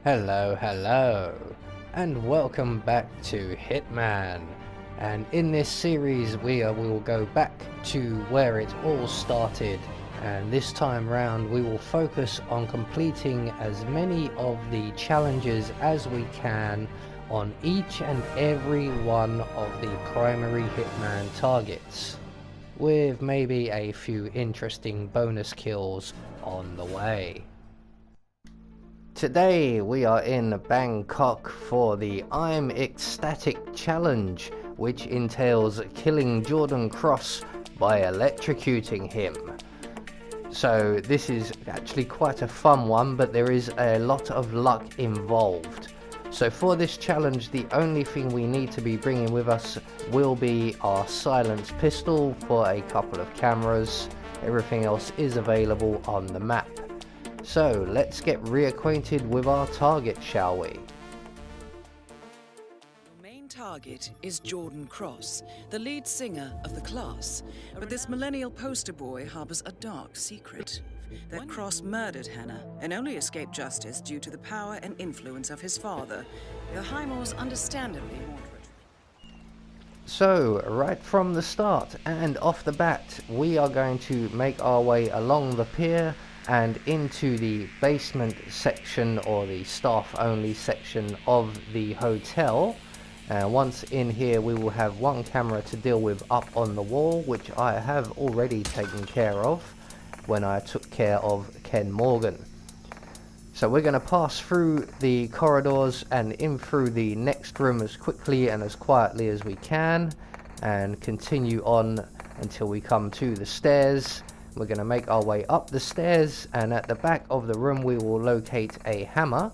Hello, and welcome back to Hitman. And in this series we will go back to where it all started, and this time round we will focus on completing as many of the challenges as we can on each and every one of the primary Hitman targets, with maybe a few interesting bonus kills on the way. Today we are in Bangkok for the I'm Ecstatic challenge, which entails killing Jordan Cross by electrocuting him. So this is actually quite a fun one, but there is a lot of luck involved. So for this challenge, the only thing we need to be bringing with us will be our silenced pistol for a couple of cameras. Everything else is available on the map. So let's get reacquainted with our target, shall we? Your main target is Jordan Cross, the lead singer of the class. But this millennial poster boy harbors a dark secret. That Cross murdered Hannah and only escaped justice due to the power and influence of his father, the Highmore's understandably moderate. So, right from the start and off the bat, we are going to make our way along the pier and into the basement section, or the staff only section of the hotel. Once in here we will have one camera to deal with up on the wall, which I have already taken care of when I took care of Ken Morgan. So we're going to pass through the corridors and in through the next room as quickly and as quietly as we can, and continue on until we come to the stairs. We're going to make our way up the stairs, and at the back of the room we will locate a hammer,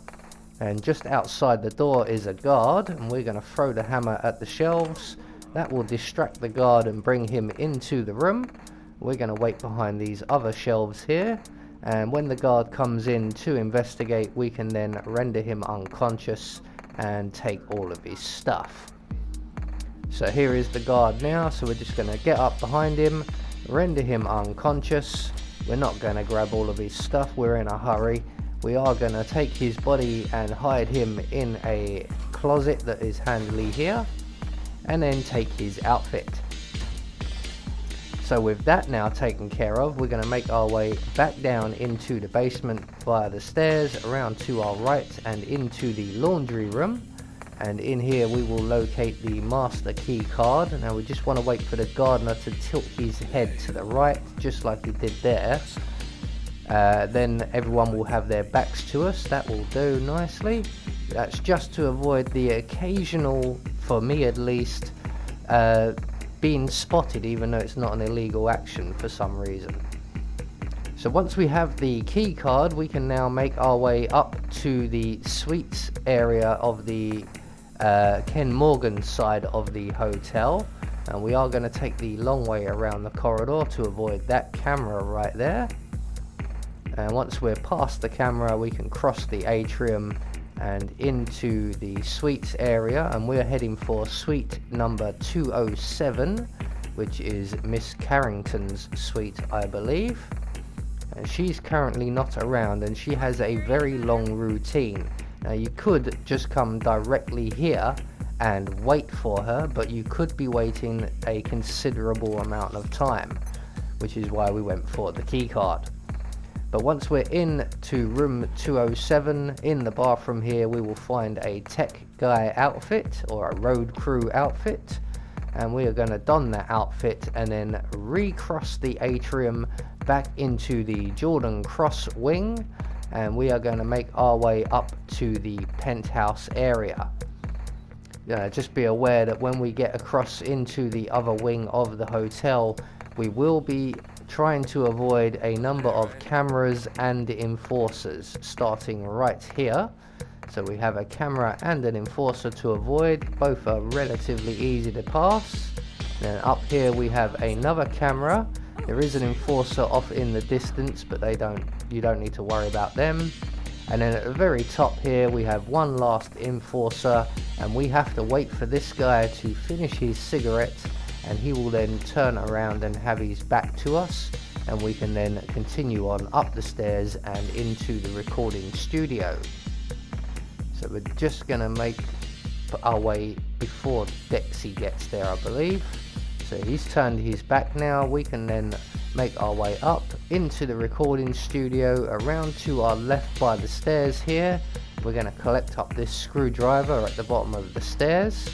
and just outside the door is a guard, and we're going to throw the hammer at the shelves. That will distract the guard and bring him into the room. We're going to wait behind these other shelves here, and when the guard comes in to investigate, we can then render him unconscious and take all of his stuff. So here is the guard now, so we're just going to get up behind him, render him unconscious. We're not going to grab all of his stuff, we're in a hurry. We are going to take his body and hide him in a closet that is handily here, and then take his outfit. So with that now taken care of, we're going to make our way back down into the basement via the stairs, around to our right and into the laundry room. And in here we will locate the master key card. Now we just want to wait for the gardener to tilt his head to the right, just like he did there. Then everyone will have their backs to us. That will do nicely. That's just to avoid the occasional, for me at least, being spotted, even though it's not an illegal action for some reason. So once we have the key card, we can now make our way up to the suites area of the Ken Morgan side of the hotel, and we are going to take the long way around the corridor to avoid that camera right there. And once we're past the camera, we can cross the atrium and into the suites area, and we're heading for suite number 207, which is Miss Carrington's suite, I believe. And she's currently not around, and she has a very long routine. Now you could just come directly here and wait for her, but you could be waiting a considerable amount of time, which is why we went for the key card. But once we're in to room 207, in the bathroom here we will find a tech guy outfit, or a road crew outfit, and we are going to don that outfit and then recross the atrium back into the Jordan Cross wing, and we are going to make our way up to the penthouse area. Just be aware that when we get across into the other wing of the hotel, we will be trying to avoid a number of cameras and enforcers, starting right here. So we have a camera and an enforcer to avoid. Both are relatively easy to pass. Then up here we have another camera. There is an enforcer off in the distance, but you don't need to worry about them. And then at the very top here we have one last enforcer, and we have to wait for this guy to finish his cigarette, and he will then turn around and have his back to us, and we can then continue on up the stairs and into the recording studio. So we're just gonna make our way before Dexy gets there, I believe. So he's turned his back now. We can then make our way up into the recording studio, around to our left by the stairs here. We're going to collect up this screwdriver at the bottom of the stairs,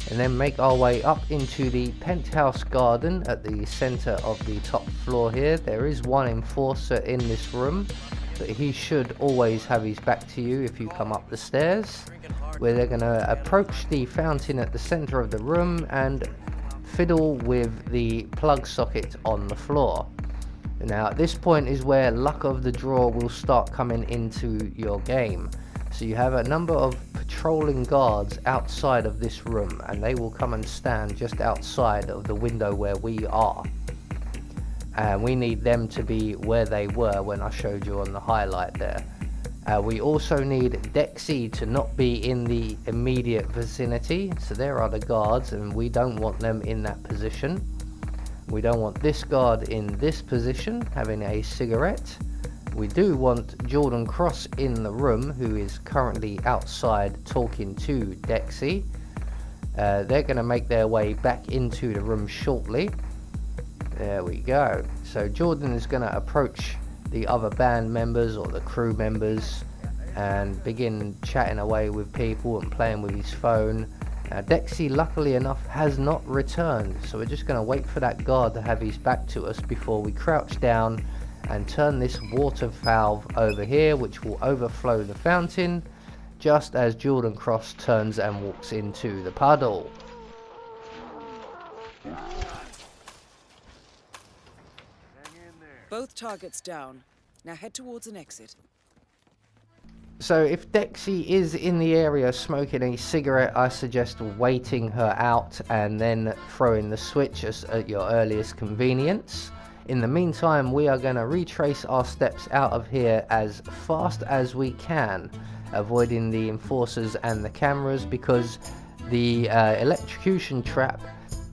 and then make our way up into the penthouse garden at the center of the top floor here. There is one enforcer in this room, but he should always have his back to you if you come up the stairs, where they're going to approach the fountain at the center of the room and fiddle with the plug socket on the floor. Now at this point is where luck of the draw will start coming into your game. So you have a number of patrolling guards outside of this room, and they will come and stand just outside of the window where we are. And we need them to be where they were when I showed you on the highlight there. We also need Dexy to not be in the immediate vicinity. So there are the guards, and we don't want them in that position. We don't want this guard in this position having a cigarette. We do want Jordan Cross in the room, who is currently outside talking to Dexy. They're going to make their way back into the room shortly. There we go. So Jordan is going to approach the other band members or the crew members and begin chatting away with people and playing with his phone. Dexy, luckily enough, has not returned, so we're just going to wait for that guard to have his back to us before we crouch down and turn this water valve over here, which will overflow the fountain just as Jordan Cross turns and walks into the puddle. Both targets down. Now head towards an exit. So if Dexy is in the area smoking a cigarette, I suggest waiting her out and then throwing the switch at your earliest convenience. In the meantime, we are going to retrace our steps out of here as fast as we can, avoiding the enforcers and the cameras, because the electrocution trap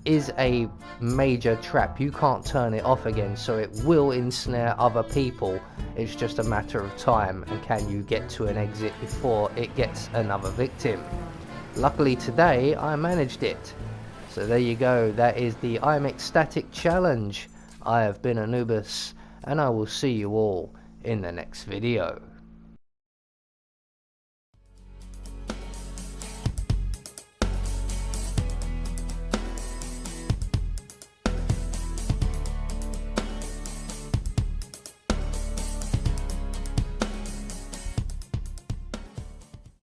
is a major trap. You can't turn it off again, so it will ensnare other people. It's just a matter of time, and can you get to an exit before it gets another victim. Luckily today I managed it. So there you go, that is the I'm Ecstatic challenge. I have been Anubis, and I will see you all in the next video.